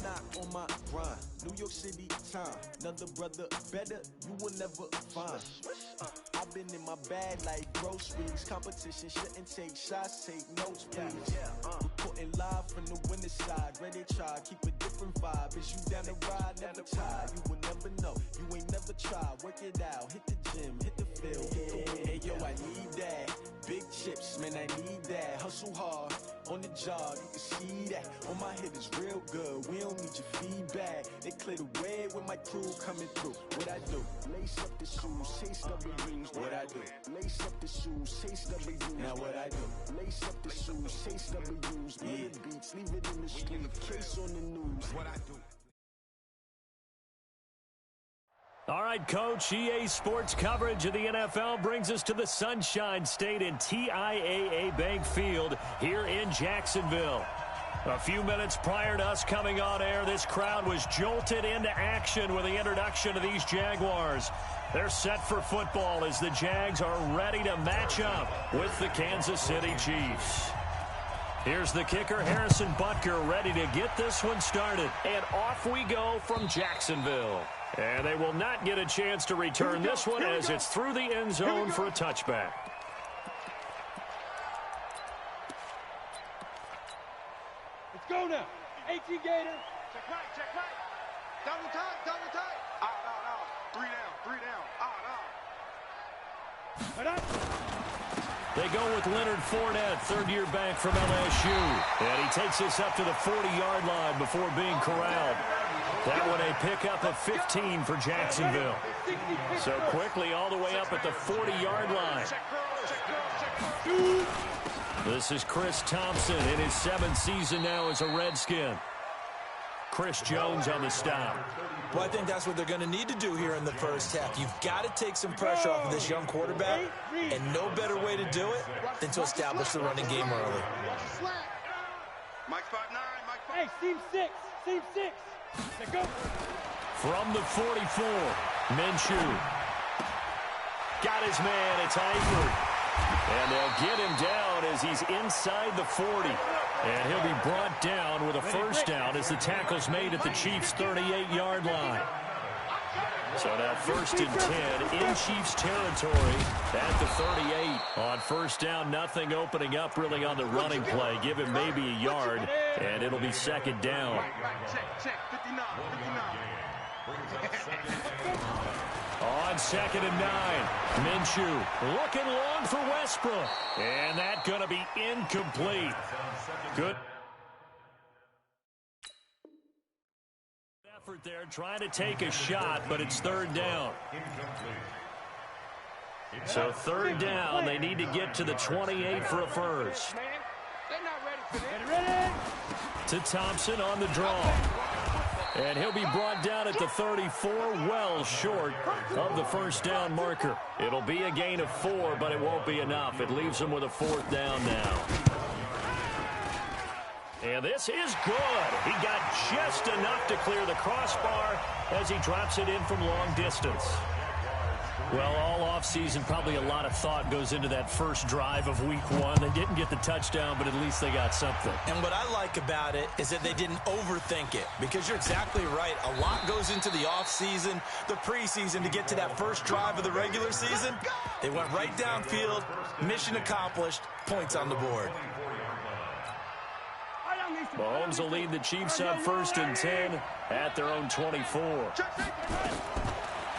not on my grind. New York City time. Another brother better, you will never find. I've been in my bag like groceries. Competition shouldn't take shots, take notes, please. Reporting live from the winter side. Ready to try, keep a different vibe. Is you down the ride, never tired. You will never know, you ain't never tried. Work it out, hit the gym, hit the field, hit the wind. Hey yo, I need that. Big chips, man, I need that. Hustle hard, on the job, you can see that. On my head is real good, we don't need your feedback. They clear the way when my crew coming through. What I do? Lace up the shoes, chase W's. What I do? Lace up the shoes, chase W's. Now what I do? Lace up the shoes, chase W's. Yeah. The beats, leave it in the street, case on the news. What I do? All right, Coach, EA Sports coverage of the NFL brings us to the Sunshine State in TIAA Bank Field here in Jacksonville. A few minutes prior to us coming on air, this crowd was jolted into action with the introduction of these Jaguars. They're set for football as the Jags are ready to match up with the Kansas City Chiefs. Here's the kicker, Harrison Butker, ready to get this one started. And off we go from Jacksonville. And they will not get a chance to return this one as it's through the end zone for a touchback. Let's go now. 18 Gator. Check right, check right. Double time, double time. Out. 3 down. Out. They go with Leonard Fournette, third-year back from LSU. And he takes this up to the 40-yard line before being corralled. That one a pickup of 15 for Jacksonville. So quickly all the way up at the 40-yard line. This is Chris Thompson in his 7th season now as a Redskin. Chris Jones on the stop. Well, I think that's what they're going to need to do here in the first half. You've got to take some pressure off of this young quarterback, and no better way to do it than to establish the running game early. Mike 5'9", Mike 5'9". Hey, seam 6. Let's go. From the 44, Minshew. Got his man, it's Eifert. And they'll get him down as he's inside the 40. And he'll be brought down with a first down as the tackle's made at the Chiefs' 38-yard line. So now 1st and 10 in Chiefs territory at the 38. On first down, nothing opening up really on the running play. Give him maybe a yard, and it'll be 2nd down. Check. 59. On 2nd and 9, Minshew looking long for Westbrook. And that's going to be incomplete. Good effort there, trying to take a shot, but it's 3rd down. So 3rd down, they need to get to the 28 for a first. They're not ready for this. To Thompson on the draw. And he'll be brought down at the 34, well short of the first down marker. It'll be a gain of 4, but it won't be enough. It leaves him with a 4th down now. And this is good. He got just enough to clear the crossbar as he drops it in from long distance. Well, all offseason, probably a lot of thought goes into that first drive of week 1. They didn't get the touchdown, but at least they got something. And what I like about it is that they didn't overthink it, because you're exactly right. A lot goes into the offseason, the preseason, to get to that first drive of the regular season. They went right downfield, mission accomplished, points on the board. Mahomes will lead the Chiefs up 1st and 10 at their own 24.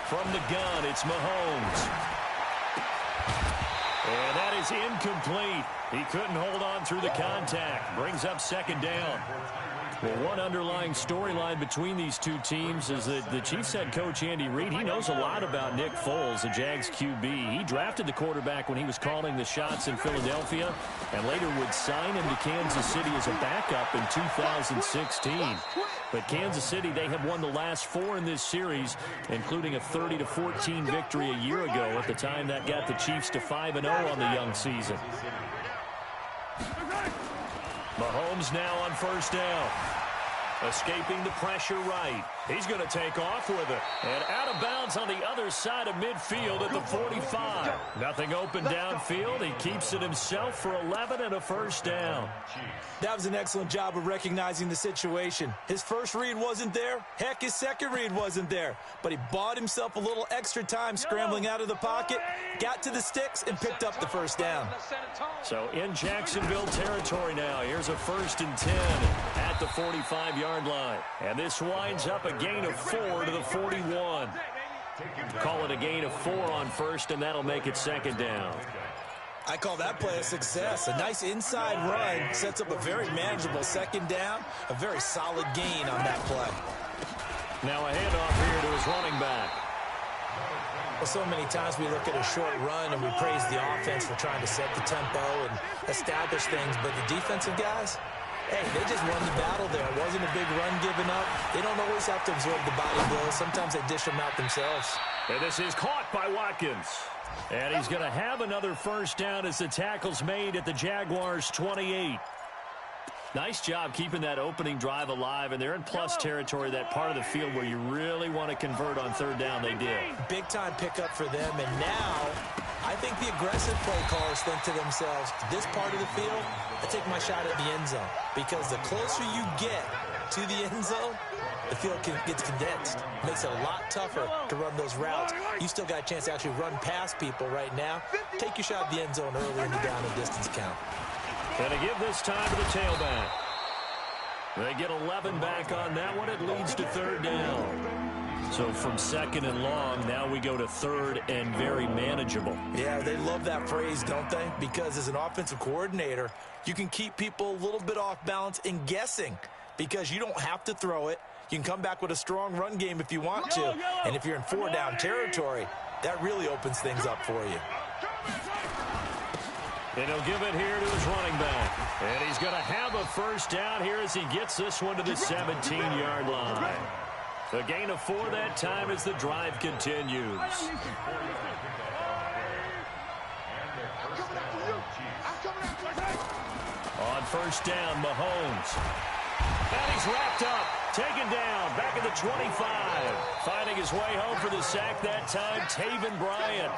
From the gun, it's Mahomes. And that is incomplete. He couldn't hold on through the contact. Brings up 2nd down. Well, one underlying storyline between these two teams is that the Chiefs head coach Andy Reid, he knows a lot about Nick Foles, the Jags QB. He drafted the quarterback when he was calling the shots in Philadelphia and later would sign him to Kansas City as a backup in 2016. But Kansas City, they have won the last 4 in this series, including a 30-14 victory a year ago. At the time, that got the Chiefs to 5-0 on the young season. Mahomes now on 1st down. Escaping the pressure right. He's going to take off with it. And out of bounds on the other side of midfield at the 45. Nothing open downfield. He keeps it himself for 11 and a first down. That was an excellent job of recognizing the situation. His first read wasn't there. Heck, his second read wasn't there. But he bought himself a little extra time scrambling out of the pocket, got to the sticks, and picked up the first down. So in Jacksonville territory now. Here's a 1st and 10 at the 45-yard line. And this winds up a gain of 4 to the 41. Call it a gain of 4 on first, and that'll make it 2nd down. I call that play a success. A nice inside run sets up a very manageable 2nd down. A very solid gain on that play. Now a handoff here to his running back. Well, so many times we look at a short run and we praise the offense for trying to set the tempo and establish things, but the defensive guys, hey, they just won the battle there. It wasn't a big run given up. They don't always have to absorb the body blows. Sometimes they dish them out themselves. And this is caught by Watkins. And he's going to have another first down as the tackle's made at the Jaguars' 28. Nice job keeping that opening drive alive, and they're in plus territory, that part of the field where you really want to convert on 3rd down. They did. Big-time pickup for them, and now I think the aggressive play callers think to themselves, this part of the field, I take my shot at the end zone, because the closer you get to the end zone, the field gets condensed. Makes it a lot tougher to run those routes. You still got a chance to actually run past people right now. Take your shot at the end zone early in the down and distance count. And to give this time to the tailback. They get 11 back on that one. It leads to 3rd down. So from 2nd and long, now we go to 3rd and very manageable. Yeah, they love that phrase, don't they? Because as an offensive coordinator, you can keep people a little bit off balance and guessing because you don't have to throw it. You can come back with a strong run game if you want to. And if you're in 4-down territory, that really opens things up for you. And he'll give it here to his running back. And he's going to have a first down here as he gets this one to the 17-yard line. The gain of 4 that time as the drive continues. On first down, Mahomes. And he's wrapped up, taken down, back at the 25. Finding his way home for the sack that time, Taven Bryan.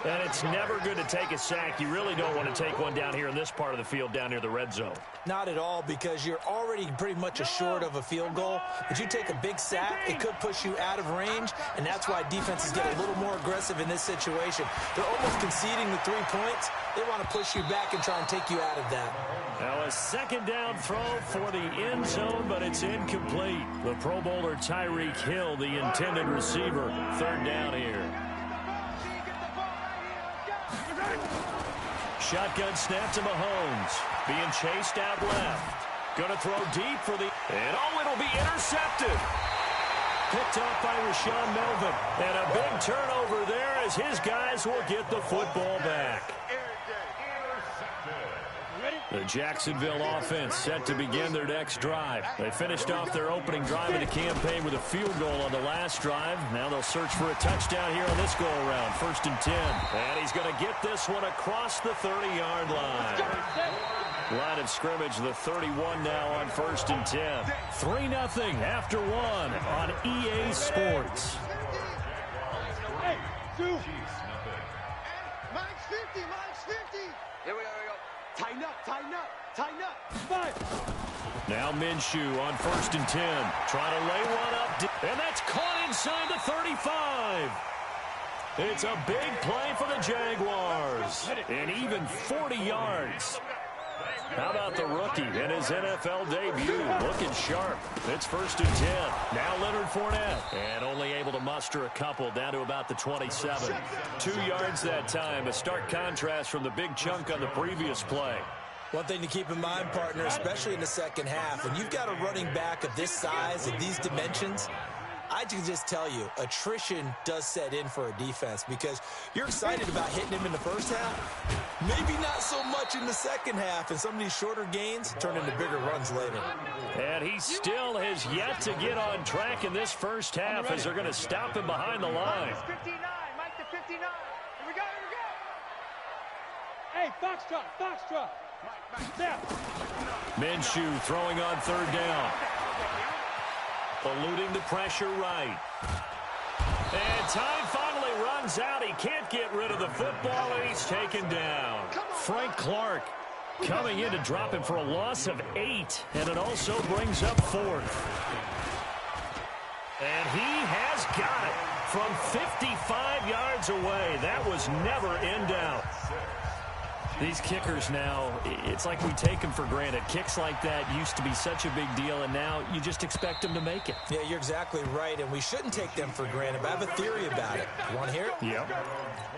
And it's never good to take a sack. You really don't want to take one down here in this part of the field, down near the red zone. Not at all, because you're already pretty much assured of a field goal. But you take a big sack, it could push you out of range, and that's why defenses get a little more aggressive in this situation. They're almost conceding the 3 points. They want to push you back and try and take you out of that. Now a 2nd down throw for the end zone, but it's incomplete. The Pro Bowler Tyreek Hill, the intended receiver. 3rd down here. Shotgun snap to Mahomes. Being chased out left. Going to throw deep for the... And oh, it'll be intercepted. Picked off by Rashawn Melvin. And a big turnover there as his guys will get the football back. The Jacksonville offense set to begin their next drive. They finished off their opening drive of the campaign with a field goal on the last drive. Now they'll search for a touchdown here on this go-around. 1st and 10. And he's going to get this one across the 30-yard line. Line of scrimmage, the 31 now on 1st and 10. 3-0 after 1 on EA Sports. Hey, 2. Mine's 50, mine's 50. Here we go. Tighten up, tighten up, tighten up. 5. Now Minshew on 1st and 10. Trying to lay one up. And that's caught inside the 35. It's a big play for the Jaguars. And even 40 yards. How about the rookie in his NFL debut? Looking sharp. It's 1st and 10. Now Leonard Fournette. And only able to muster a couple down to about the 27. 2 yards that time. A stark contrast from the big chunk on the previous play. One thing to keep in mind, partner, especially in the second half, when you've got a running back of this size and these dimensions, I can just tell you, attrition does set in for a defense because you're excited about hitting him in the first half. Maybe not so much in the second half, and some of these shorter gains turn into bigger runs later. And he still has yet to get on track in this first half as they're going to stop him behind the line. Mike 59, Mike the 59. Here we go, here we go. Hey, Foxtrot, Foxtrot. Now. Minshew throwing on 3rd down. eluding the pressure right. And time finally runs out. He can't get rid of the football, and he's taken down. Frank Clark coming in to drop him for a loss of 8, and it also brings up 4th. And he has got it from 55 yards away. That was never in doubt. These kickers now, it's like we take them for granted. Kicks like that used to be such a big deal, and now you just expect them to make it. Yeah, you're exactly right, and we shouldn't take them for granted, but I have a theory about it. You want to hear it? Yep.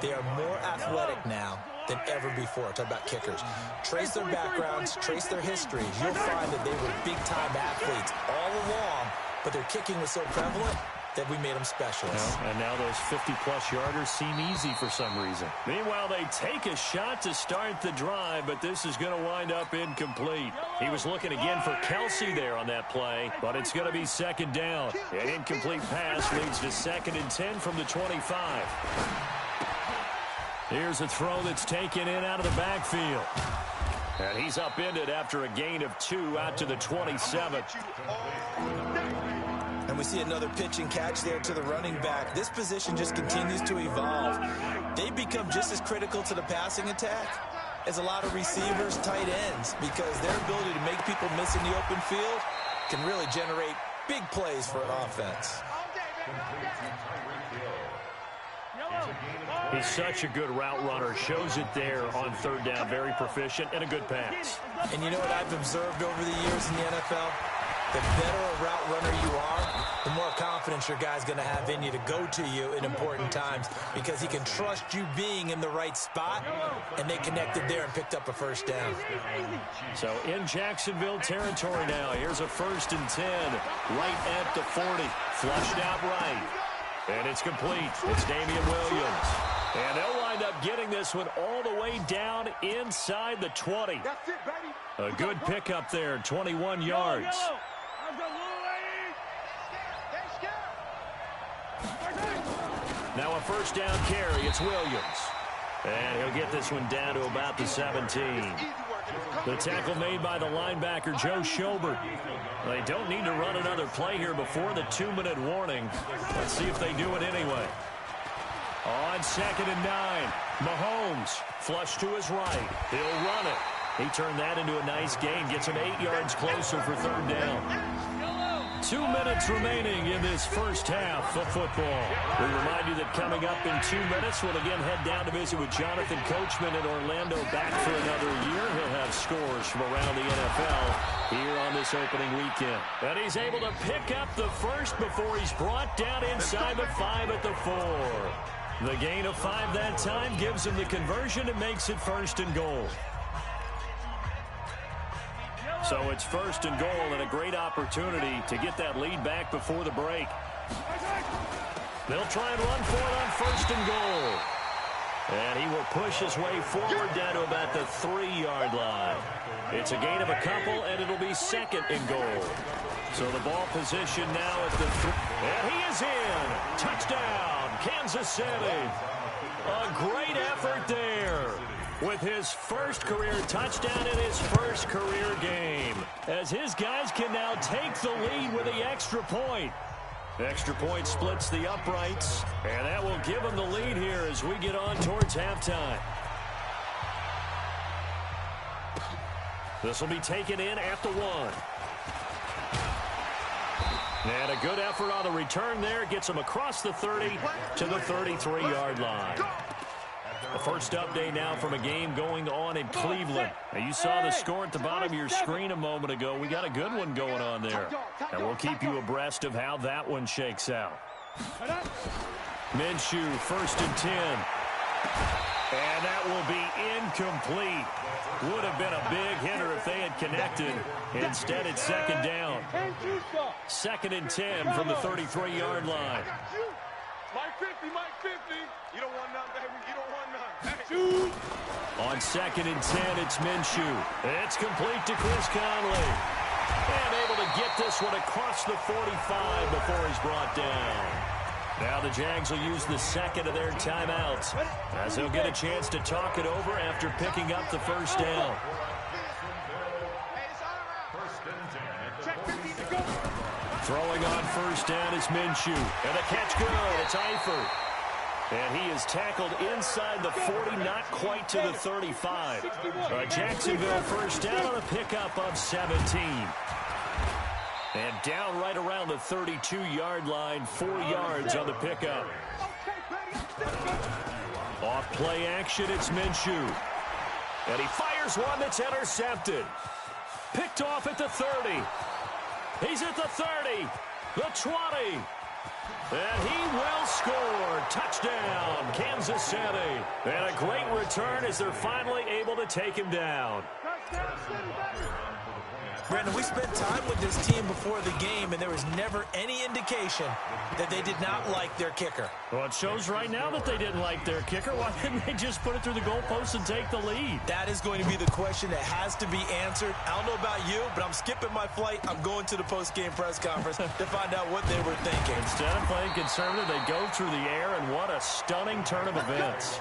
They are more athletic now than ever before. Talk about kickers. Trace their backgrounds, trace their histories. You'll find that they were big-time athletes all along, but their kicking was so prevalent that we made them specialists. And now those 50-plus yarders seem easy for some reason. Meanwhile, they take a shot to start the drive, but this is going to wind up incomplete. He was looking again for Kelsey there on that play, but it's going to be second down. An incomplete pass leads to 2nd and 10 from the 25. Here's a throw that's taken in out of the backfield. And he's upended after a gain of 2 out to the 27. And we see another pitch and catch there to the running back. This position just continues to evolve. They become just as critical to the passing attack as a lot of receivers, tight ends, because their ability to make people miss in the open field can really generate big plays for an offense. He's such a good route runner. Shows it there on 3rd down. Very proficient and a good pass. And you know what I've observed over the years in the NFL? The better a route runner you are, the more confidence your guy's going to have in you to go to you in important times, because he can trust you being in the right spot, and they connected there and picked up a 1st down. So in Jacksonville territory now. Here's a 1st and 10 right at the 40. Flushed out right. And it's complete. It's Damian Williams. And they'll wind up getting this one all the way down inside the 20. That's it, baby. A good pickup there, 21 yards. Now a 1st down carry. It's Williams. And he'll get this one down to about the 17. The tackle made by the linebacker, Joe Schobert. They don't need to run another play here before the 2-minute warning. Let's see if they do it anyway. On 2nd and 9, Mahomes flush to his right. He'll run it. He turned that into a nice gain. Gets him 8 yards closer for 3rd down. 2 minutes remaining in this first half of football. We remind you that coming up in 2 minutes, we'll again head down to visit with Jonathan Coachman in Orlando, back for another year. He'll have scores from around the NFL here on this opening weekend. And he's able to pick up the first before he's brought down inside the 5 at the 4. The gain of 5 that time gives him the conversion and makes it 1st and goal. So it's 1st and goal, and a great opportunity to get that lead back before the break. They'll try and run for it on 1st and goal. And he will push his way forward down to about the 3-yard line. It's a gain of a couple, and it'll be 2nd and goal. So the ball position now at the 3. And he is in. Touchdown, Kansas City. A great effort there, with his 1st career touchdown in his 1st career game, as his guys can now take the lead with the extra point. Extra point splits the uprights, and that will give them the lead here as we get on towards halftime. This will be taken in at the 1. And a good effort on the return there. Gets him across the 30 to the 33-yard line. The first update now from a game going on in Cleveland. Now, you saw the score at the bottom of your screen a moment ago. We got a good one going on there. And we'll keep you abreast of how that one shakes out. Minshew, 1st and 10. And that will be incomplete. Would have been a big hitter if they had connected. Instead, it's 2nd down. 2nd and 10 from the 33-yard line. Mike 50, Mike 50. You don't want none, baby. You don't want none. On 2nd and 10, it's Minshew. It's complete to Chris Conley. And able to get this one across the 45 before he's brought down. Now the Jags will use the 2nd of their timeouts, as they'll get a chance to talk it over after picking up the 1st down. Throwing on first down is Minshew. And the catch good. It's Eifert. And he is tackled inside the 40, not quite to the 35. Jacksonville first down on a pickup of 17. And down right around the 32-yard line, 4 yards on the pickup. Off play action, it's Minshew. And he fires one that's intercepted. Picked off at the 30. He's at the 30, the 20. And he will score. Touchdown, Kansas City. And a great return as they're finally able to take him down. Brandon, we spent time with this team before the game, and there was never any indication that they did not like their kicker. Well, it shows right now that they didn't like their kicker. Why didn't they just put it through the goalpost and take the lead? That is going to be the question that has to be answered. I don't know about you, but I'm skipping my flight. I'm going to the post-game press conference to find out what they were thinking. Instead of playing conservative, they go through the air, and what a stunning turn of events.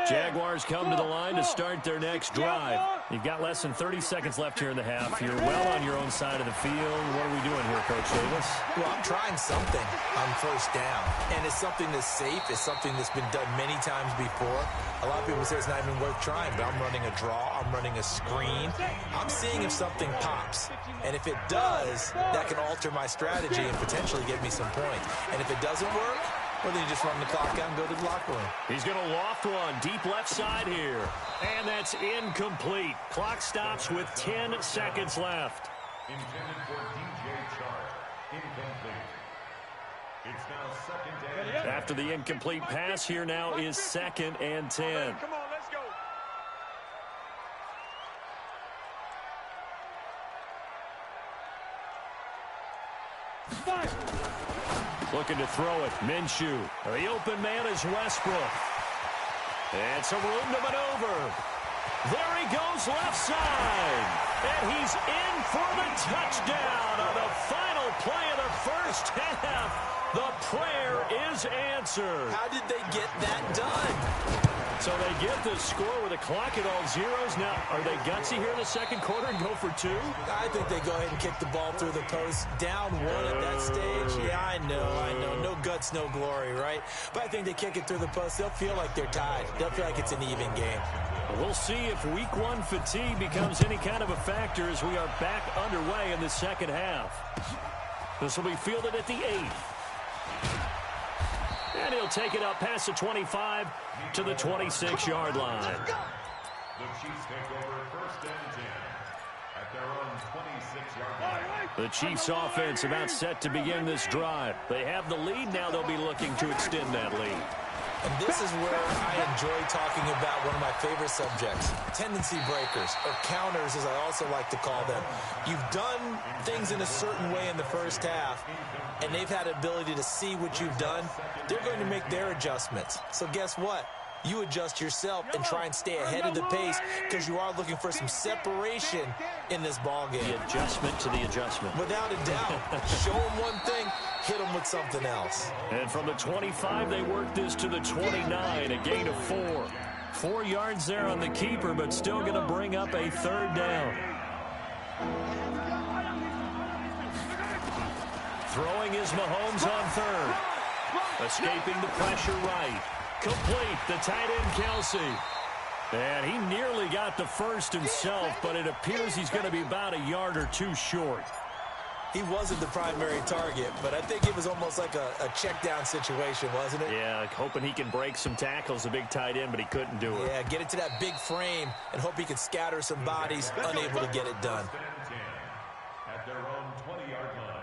Jaguars come to the line to start their next drive. You've got less than 30 seconds left here in the half. You're well on your own side of the field. What are we doing here, Coach Davis? Well, I'm trying something on first down, and it's something that's safe. It's something that's been done many times before. A lot of people say it's not even worth trying, but I'm running a draw. I'm running a screen. I'm seeing if something pops, and if it does, that can alter my strategy and potentially get me some points. And if it doesn't work, well, then you just run the clock out and go to the locker room. He's going to loft one deep left side here. And that's incomplete. Clock stops with 10 seconds left. Intended for DJ Chark. Incomplete. It's now second and 10. After the incomplete pass, here now is 2nd and 10. Come on, let's go. Looking to throw it. Minshew. The open man is Westbrook. And some room to maneuver. There he goes left side. And he's in for the touchdown on the final play of the first half. The prayer is answered. How did they get that done? So they get the score with a clock at all zeros. Now, are they gutsy here in the second quarter and go for 2? I think they go ahead and kick the ball through the post. Down 1 at that stage. Yeah, I know. No guts, no glory, right? But I think they kick it through the post. They'll feel like they're tied. They'll feel like it's an even game. We'll see if week 1 fatigue becomes any kind of a factor as we are back underway in the second half. This will be fielded at the 8th. And he'll take it up past the 25 to the 26-yard line. The Chiefs take over first and 10 at their own 26-yard line. The Chiefs offense about set to begin this drive. They have the lead. Now they'll be looking to extend that lead. And this is where I enjoy talking about one of my favorite subjects, tendency breakers, or counters as I also like to call them. You've done things in a certain way in the first half, and they've had an ability to see what you've done. They're going to make their adjustments. So guess what? You adjust yourself and try and stay ahead of the pace because you are looking for some separation in this ball game. The adjustment to the adjustment. Without a doubt. Show them one thing, hit them with something else. And from the 25, they work this to the 29, a gain of 4. 4 yards there on the keeper, but still going to bring up a 3rd down. Throwing is Mahomes on 3rd. Escaping the pressure right. Complete, the tight end, Kelsey. And he nearly got the first himself, but it appears he's going to be about a yard or 2 short. He wasn't the primary target, but I think it was almost like a check down situation, wasn't it? Yeah, like hoping he can break some tackles, a big tight end, but he couldn't do it. Yeah, get it to that big frame and hope he can scatter some bodies, unable to get it done. At their own 20-yard line.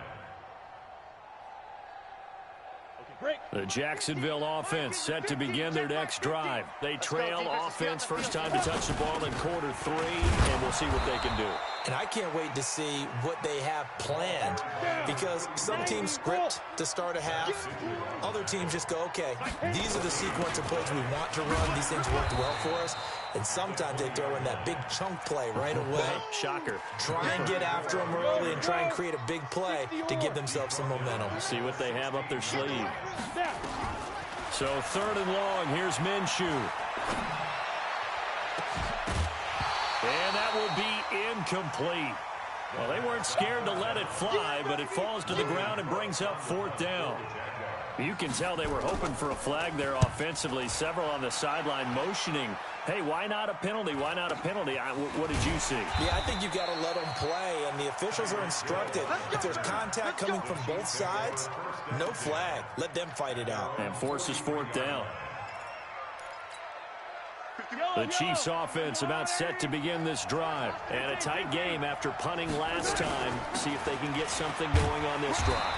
The Jacksonville offense set to begin their next drive. They trail offense, first time to touch the ball in quarter 3, and we'll see what they can do. And I can't wait to see what they have planned because some teams script to start a half. Other teams just go, okay, these are the sequence of plays we want to run. These things worked well for us. And sometimes they throw in that big chunk play right away. Shocker. Try and get after them early and try and create a big play to give themselves some momentum. See what they have up their sleeve. So 3rd and long, here's Minshew. And that will be incomplete. Well, they weren't scared to let it fly, but it falls to the ground and brings up 4th down. You can tell they were hoping for a flag there offensively. Several on the sideline motioning, hey, why not a penalty? Why not a penalty? What did you see? Yeah, I think you've got to let them play, and the officials are instructed. If there's contact coming from both sides, no flag. Let them fight it out. And forces 4th down. The Chiefs offense about set to begin this drive. And a tight game after punting last time. See if they can get something going on this drive.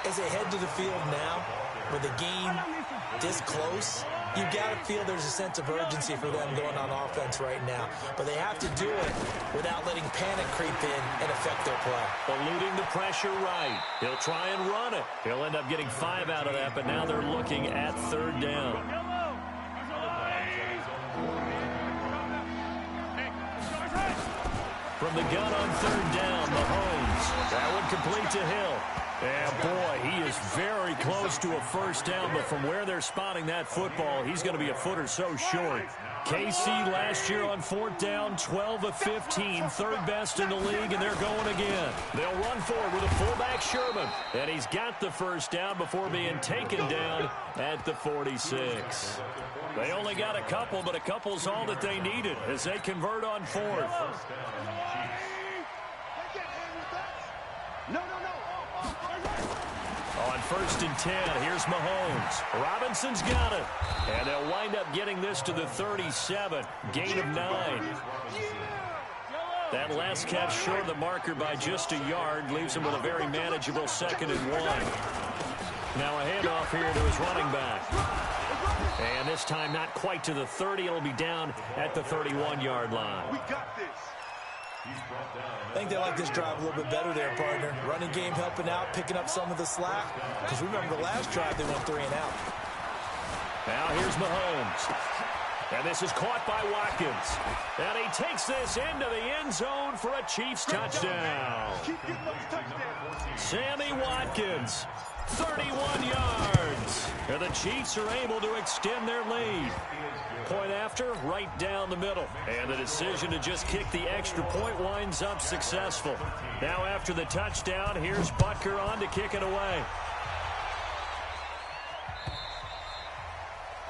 As they head to the field now, with the game this close, you've got to feel there's a sense of urgency for them going on offense right now. But they have to do it without letting panic creep in and affect their play. Eluding the pressure right. He'll try and run it. He'll end up getting 5 out of that, but now they're looking at 3rd down. From the gun on 3rd down, Mahomes. That one complete to Hill. And, boy, he is very close to a 1st down, but from where they're spotting that football, he's going to be a foot or so short. KC last year on 4th down, 12 of 15, 3rd best in the league, and they're going again. They'll run forward with a fullback, Sherman, and he's got the 1st down before being taken down at the 46. They only got a couple, but a couple's all that they needed as they convert on 4th. On 1st and 10, here's Mahomes. Robinson's got it. And they'll wind up getting this to the 37. Gain of 9. That last catch short of the marker by just a yard leaves him with a very manageable 2nd and 1. Now a handoff here to his running back. And this time not quite to the 30. It'll be down at the 31-yard line. We got this. I think they like this drive a little bit better there, partner. Running game helping out, picking up some of the slack. Because remember, the last drive they went 3 and out. Now here's Mahomes. And this is caught by Watkins. And he takes this into the end zone for a Chiefs touchdown. Sammy Watkins, 31 yards. And the Chiefs are able to extend their lead. Point after, right down the middle. And the decision to just kick the extra point winds up successful. Now after the touchdown, here's Butker on to kick it away.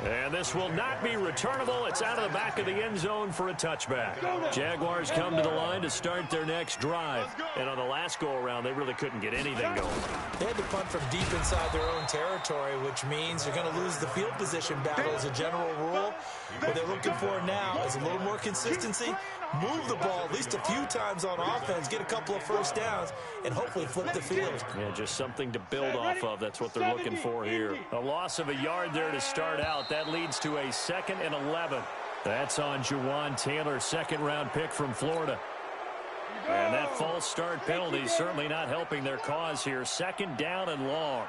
And this will not be returnable. It's out of the back of the end zone for a touchback. Jaguars come to the line to start their next drive. And on the last go-around, they really couldn't get anything going. They had to punt from deep inside their own territory, which means they're going to lose the field position battle as a general rule. What they're looking for now is a little more consistency, move the ball at least a few times on offense, get a couple of 1st downs, and hopefully flip the field. Yeah, just something to build off of. That's what they're looking for here. A loss of a yard there to start out. That leads to a 2nd and 11. That's on Jawan Taylor, 2nd-round pick from Florida. And that false start penalty certainly not helping their cause here. 2nd down and long.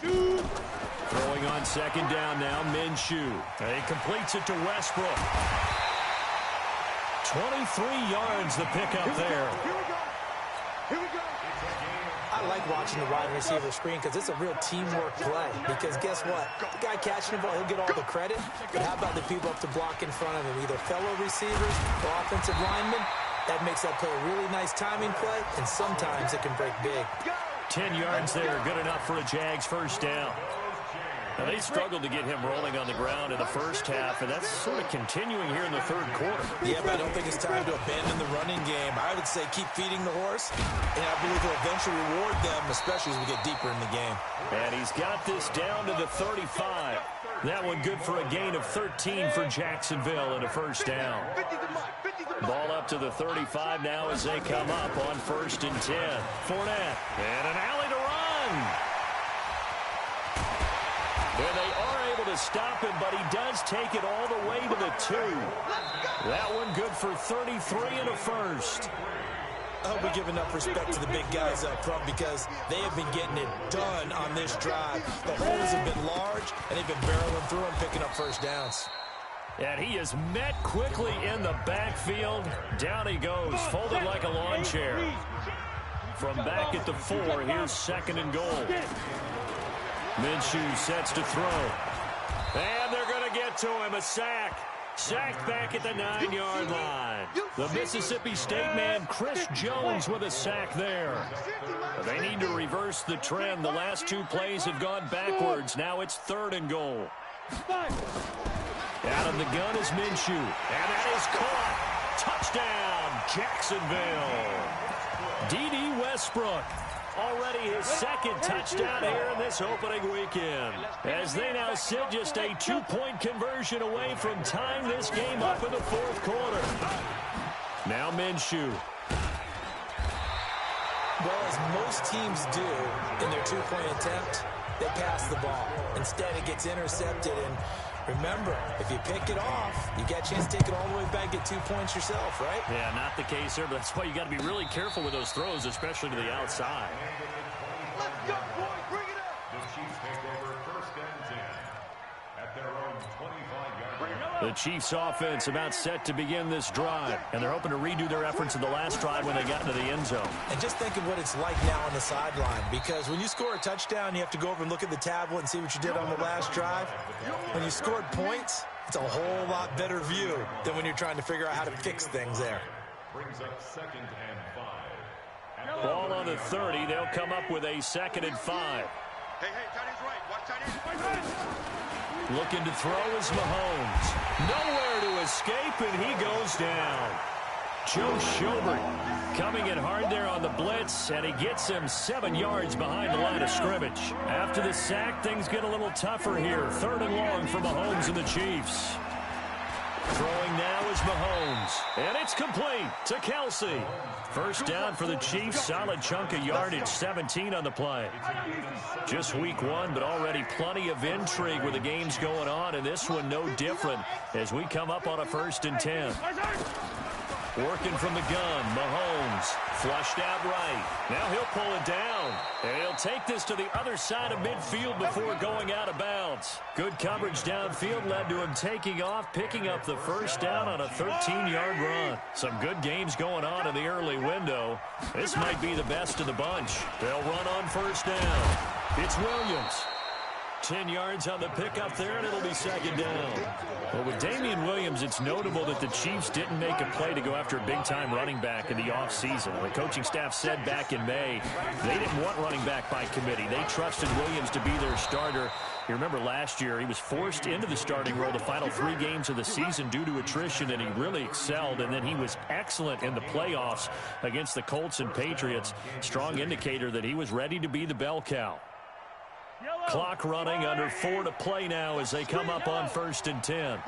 Throwing on 2nd down now, Minshew. And he completes it to Westbrook. 23 yards the pickup there. Here we go. I like watching the wide receiver screen because it's a real teamwork play. Because guess what? The guy catching the ball, he'll get all the credit. But how about the people up to block in front of him? Either fellow receivers or offensive linemen. That makes that play a really nice timing play, and sometimes it can break big. 10 yards there, good enough for a Jags 1st down. Now, they struggled to get him rolling on the ground in the first half, and that's sort of continuing here in the 3rd quarter. Yeah, but I don't think it's time to abandon the running game. I would say keep feeding the horse, and I believe he'll eventually reward them, especially as we get deeper in the game. And he's got this down to the 35. That one good for a gain of 13 for Jacksonville and a 1st down. Ball up to the 35 now as they come up on 1st and 10. Fournette, and an alley to run. And they are able to stop him, but he does take it all the way to the 2. That one good for 33 and a 1st. I hope we give enough respect to the big guys up front because they have been getting it done on this drive. The holes have been large, and they've been barreling through and picking up 1st downs. And he is met quickly in the backfield. Down he goes, folded like a lawn chair. From back at the 4, here's 2nd and goal. Minshew sets to throw. And they're going to get to him. A sack. Sacked back at the 9-yard line. The Mississippi State man, Chris Jones, with a sack there. They need to reverse the trend. The last 2 plays have gone backwards. Now it's 3rd and goal. Out of the gun is Minshew. And that is caught. Touchdown, Jacksonville. D.D. Westbrook. Already his 2nd touchdown here in this opening weekend. As they now sit just a 2-point conversion away from tying this game up in the 4th quarter. Now Minshew. Well, as most teams do in their 2-point attempt, they pass the ball. Instead, it gets intercepted. And remember, if you pick it off, you get a chance to take it all the way back, get 2 points yourself, right? Yeah, not the case there, but that's why you got to be really careful with those throws, especially to the outside. Let's go, boy. Bring it up. The Chiefs take over 1st and 10 at their own 25-yard line. The Chiefs offense about set to begin this drive, and they're hoping to redo their efforts of the last drive when they got into the end zone. And just think of what it's like now on the sideline, because when you score a touchdown, you have to go over and look at the tablet and see what you did on the last drive. When you scored points, it's a whole lot better view than when you're trying to figure out how to fix things there. Brings up 2nd and 5. Ball on the 30. They'll come up with a 2nd and 5. Hey, tight end's right. Watch tight end. Looking to throw is Mahomes. Nowhere to escape, and he goes down. Joe Schobert coming in hard there on the blitz, and he gets him 7 yards behind the line of scrimmage. After the sack, things get a little tougher here. 3rd and long for Mahomes and the Chiefs. Throwing now is Mahomes, and it's complete to Kelsey. 1st down for the Chiefs. Solid chunk of yardage, 17 on the play. Just week 1, but already plenty of intrigue with the games going on, and this one no different as we come up on a 1st and 10. Working from the gun, Mahomes flushed out right. Now he'll pull it down, and he'll take this to the other side of midfield before going out of bounds. Good coverage downfield led to him taking off, picking up the 1st down on a 13-yard run. Some good games going on in the early window. This might be the best of the bunch. They'll run on 1st down. It's Williams. 10 yards on the pickup there, and it'll be 2nd down. Well, with Damian Williams, it's notable that the Chiefs didn't make a play to go after a big-time running back in the offseason. The coaching staff said back in May they didn't want running back by committee. They trusted Williams to be their starter. You remember last year, he was forced into the starting role the final 3 games of the season due to attrition, and he really excelled, and then he was excellent in the playoffs against the Colts and Patriots. Strong indicator that he was ready to be the bell cow. Clock running, under 4 to play now as they come up on 1st and 10.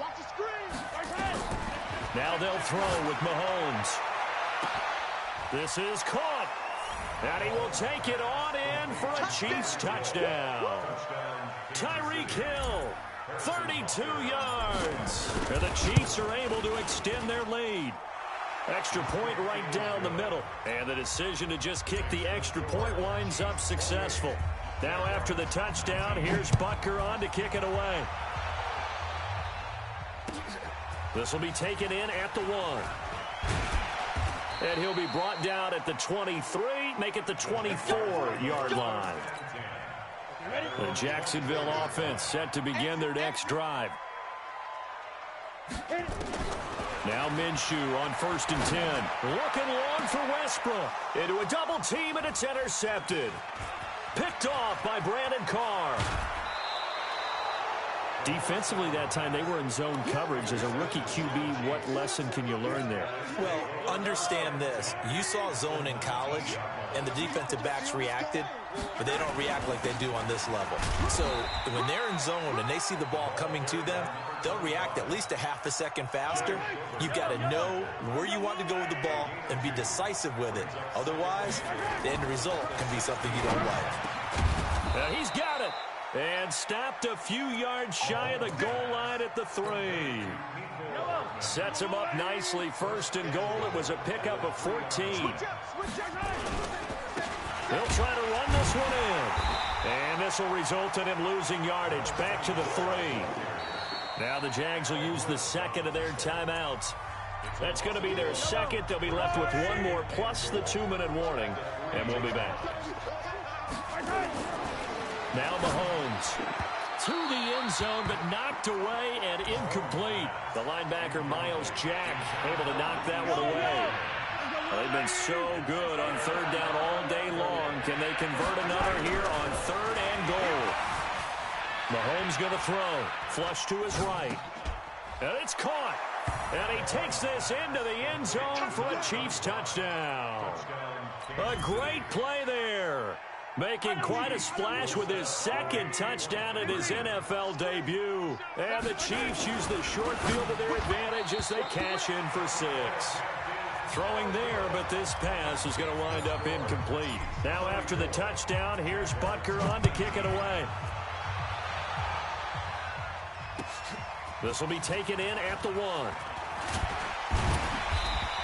Now they'll throw with Mahomes. This is caught. And he will take it on in for a Chiefs touchdown. Tyreek Hill, 32 yards. And the Chiefs are able to extend their lead. Extra point right down the middle. And the decision to just kick the extra point winds up successful. Now after the touchdown, here's Butker on to kick it away. This will be taken in at the 1. And he'll be brought down at the 23, make it the 24-yard line. The Jacksonville offense set to begin their next drive. Now Minshew on 1st and 10. Looking long for Westbrook. Into a double team, and it's intercepted. Picked off by Brandon Carr. Defensively that time, they were in zone coverage. As a rookie QB, what lesson can you learn there? Well, understand this. You saw zone in college, and the defensive backs reacted, but they don't react like they do on this level. So when they're in zone and they see the ball coming to them, they'll react at least a half a second faster. You've got to know where you want to go with the ball and be decisive with it. Otherwise, the end result can be something you don't like. He's got it. And stopped a few yards shy of the goal line at the 3. Sets him up nicely. 1st and goal. It was a pickup of 14. He'll try to run this one in. And this will result in him losing yardage. Back to the 3. Now the Jags will use the 2nd of their timeouts. That's going to be their 2nd. They'll be left with 1 more plus the 2-minute warning. And we'll be back. Now Mahomes to the end zone, but knocked away and incomplete. The linebacker, Miles Jack, able to knock that one away. They've been so good on third down all day long. Can they convert another here on third and goal? Mahomes going to throw. Flush to his right. And it's caught. And he takes this into the end zone for a Chiefs touchdown. A great play there. Making quite a splash with his second touchdown in his NFL debut. And the Chiefs use the short field to their advantage as they cash in for 6. Throwing there, but this pass is going to wind up incomplete. Now after the touchdown, here's Butker on to kick it away. This will be taken in at the 1.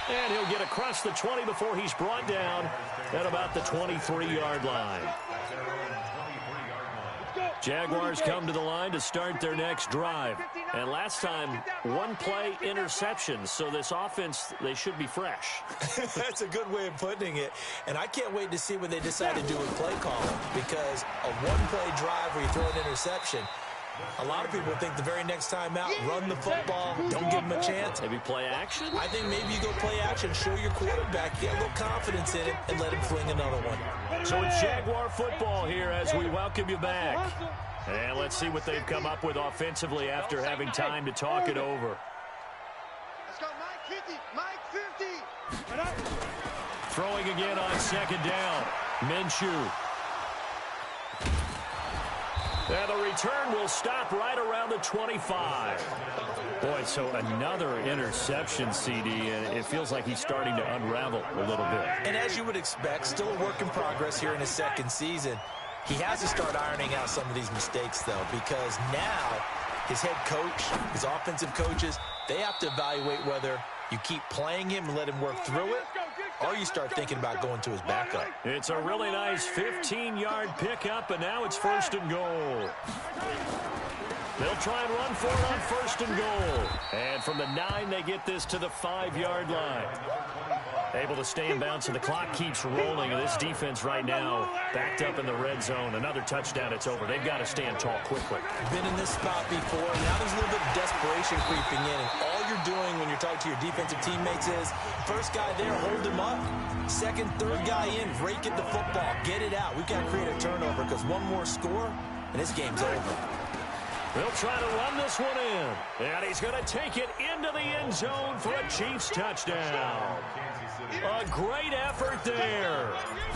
And he'll get across the 20 before he's brought down at about the 23-yard line. Jaguars come to the line to start their next drive. And last time, one-play interception. So this offense, they should be fresh. That's a good way of putting it. And I can't wait to see what they decide to do with play calling. Because a one-play drive where you throw an interception, a lot of people think the very next time out, run the football, don't give him a chance. Maybe play action? I think maybe you go play action, show your quarterback, get a little confidence in him, and let him fling another one. So it's Jaguar football here as we welcome you back. And let's see what they've come up with offensively after having time to talk it over. Let's go, Mike 50, Mike 50. Throwing again on second down. Minshew. And the return will stop right around the 25. Boy, so another interception, CD, and it feels like he's starting to unravel a little bit. And as you would expect, still a work in progress here in his second season. He has to start ironing out some of these mistakes, though, because now his head coach, his offensive coaches, they have to evaluate whether you keep playing him and let him work through it, or you start thinking about going to his backup. It's a really nice 15-yard pickup, and now it's 1st and goal. They'll try and run for it on 1st and goal. And from the 9, they get this to the 5-yard line. Able to stay in bounds, and the clock keeps rolling. And this defense right now backed up in the red zone. Another touchdown, it's over. They've got to stand tall quickly. Been in this spot before. Now there's a little bit of desperation creeping in. And all you're doing when you're talking to your defensive teammates is, first guy there, hold him up. Second, third guy in, rake at the football. Get it out. We've got to create a turnover because one more score, and this game's over. They'll try to run this one in. And he's going to take it into the end zone for a Chiefs touchdown. A great effort there.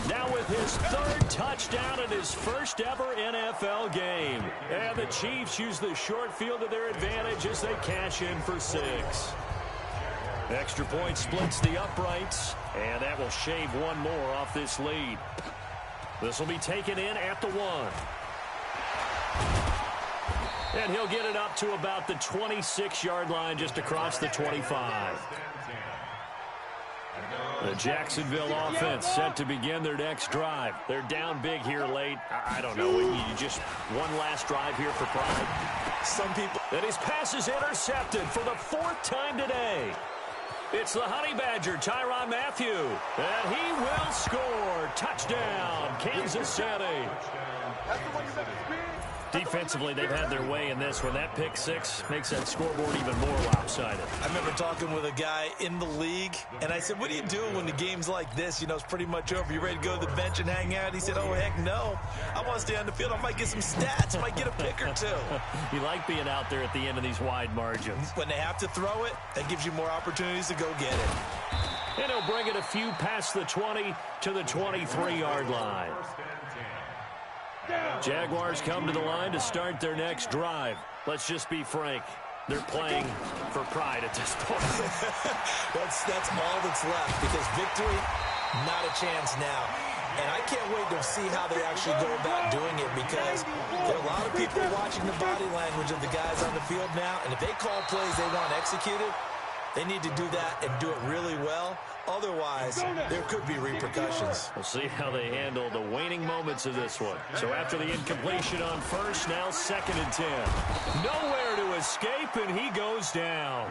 Now with his 3rd touchdown in his first ever NFL game. And the Chiefs use the short field to their advantage as they cash in for 6. Extra point splits the uprights. And that will shave one more off this lead. This will be taken in at the 1. And he'll get it up to about the 26-yard line just across the 25. The Jacksonville offense set to begin their next drive. They're down big here late. I don't know. You just one last drive here for pride. Some people. And his pass is intercepted for the 4th time today. It's the Honey Badger, Tyrann Mathieu. And he will score. Touchdown, Kansas City. Defensively, they've had their way in this one. That pick 6 makes that scoreboard even more lopsided. I remember talking with a guy in the league, and I said, what do you do when the game's like this? You know, it's pretty much over. You ready to go to the bench and hang out? He said, oh, heck no. I want to stay on the field. I might get some stats. I might get a pick or 2. You like being out there at the end of these wide margins. When they have to throw it, that gives you more opportunities to go get it. And he'll bring it a few past the 20 to the 23-yard line. Jaguars come to the line to start their next drive. Let's just be frank. They're playing for pride at this point. that's all that's left, because victory, not a chance now. And I can't wait to see how they actually go about doing it, because there are a lot of people watching the body language of the guys on the field now, and if they call plays they want executed, they need to do that and do it really well. Otherwise, there could be repercussions. We'll see how they handle the waning moments of this one. So after the incompletion on 1st, now 2nd and 10. Nowhere to escape, and he goes down.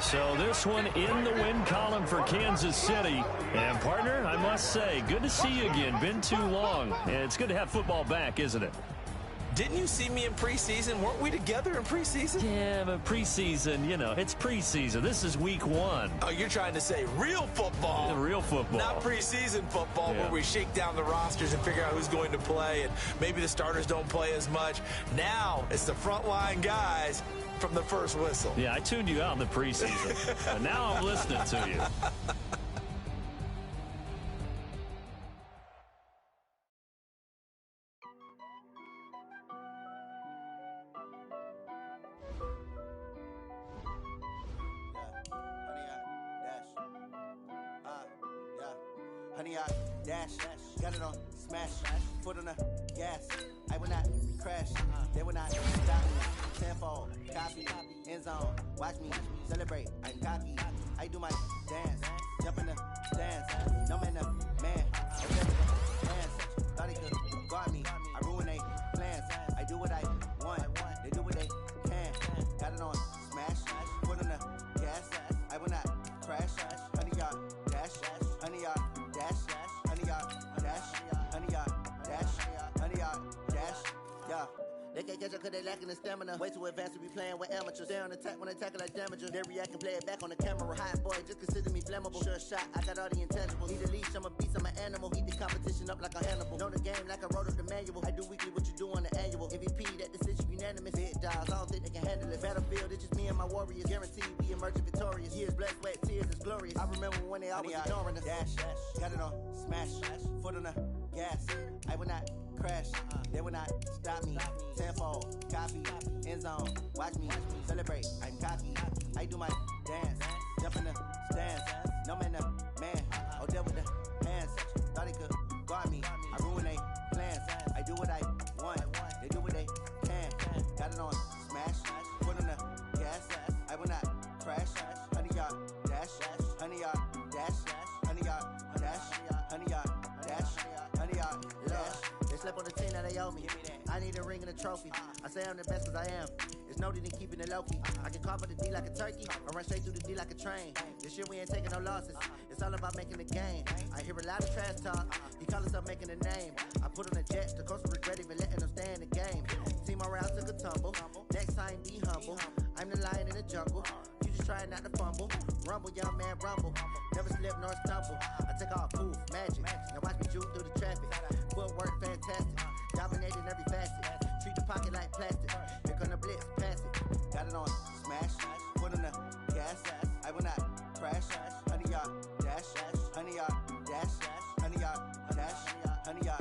So this one in the win column for Kansas City. And, partner, I must say, good to see you again. Been too long. It's good to have football back, isn't it? Didn't you see me in preseason? Weren't we together in preseason? Yeah, but preseason, you know, it's preseason. This is week 1. Oh, you're trying to say real football. Yeah, real football. Not preseason football, Yeah. where we shake down the rosters and figure out who's going to play, and maybe the starters don't play as much. Now it's the frontline guys from the first whistle. Yeah, I tuned you out in the preseason. But now I'm listening to you. Honey, I dash, got it on smash, foot on the gas. I will not crash, they will not stop me. Tenfold, copy, end zone, watch me celebrate. I'm cocky, I do my dance, jump in the dance. No man, man, I never dance. Thought he could guard me, I ruin they plans. I do what I want, they do what they can. Got it on smash, foot on the gas. I will not crash, honey, y'all dash, honey, y'all. Yeah. They can't catch up cause they lacking the stamina. Way too advanced to be playing with amateurs. Stay on attack when they tackle like damager. They react and play it back on the camera. Hot boy, just consider me flammable. Sure shot, I got all the intangibles. Need a leash, I'm a beast, I'm an animal. Heat the competition up like a Hannibal. Know the game like I wrote up the manual. I do weekly what you do on the annual. MVP, that decision unanimous. Big dogs, I don't think they can handle it. Battlefield, it's just me and my warriors. Guaranteed we emerging victorious. Years, blood, sweat, tears, it's glorious. I remember when they always ignoring us. Dash, got it on smash, foot on the gas. I will not crash, they will not stop me. Tenfold, copy, end zone, watch me celebrate. I'm cocky, I do my dance, jump in the stands. No man, man, oh deal with the hands. Thought he could guard me, I ruin they plans. I do what I want, they do what they can. Got it on smash, foot on the gas. I will not crash, honey y'all dash, honey y'all dash, honey y'all dash, honey y'all dash, honey y'all dash. They slept on the team that they owe me. I need a ring and a trophy. I say I'm the best cause I am. It's no need in keeping it low-key. I can carve the D like a turkey or run straight through the D like a train. This year we ain't taking no losses. It's all about making the game. I hear a lot of trash talk. He call us up making a name. I put on the Jets. The coach will regret even letting them stay in the game. Team morale took a tumble. Next time be humble. I'm the lion in the jungle. You just try not to fumble. Rumble, young man, rumble. Never slip nor stumble. I take off, poof, magic. Now watch me juke through the traffic. Footwork fantastic. Dominating every facet. Treat the pocket like plastic. Here come the blitz, pass it. Got it on smash, foot on the gas. I will not crash. Honey y'all dash, honey y'all dash, honey y'all dash, honey y'all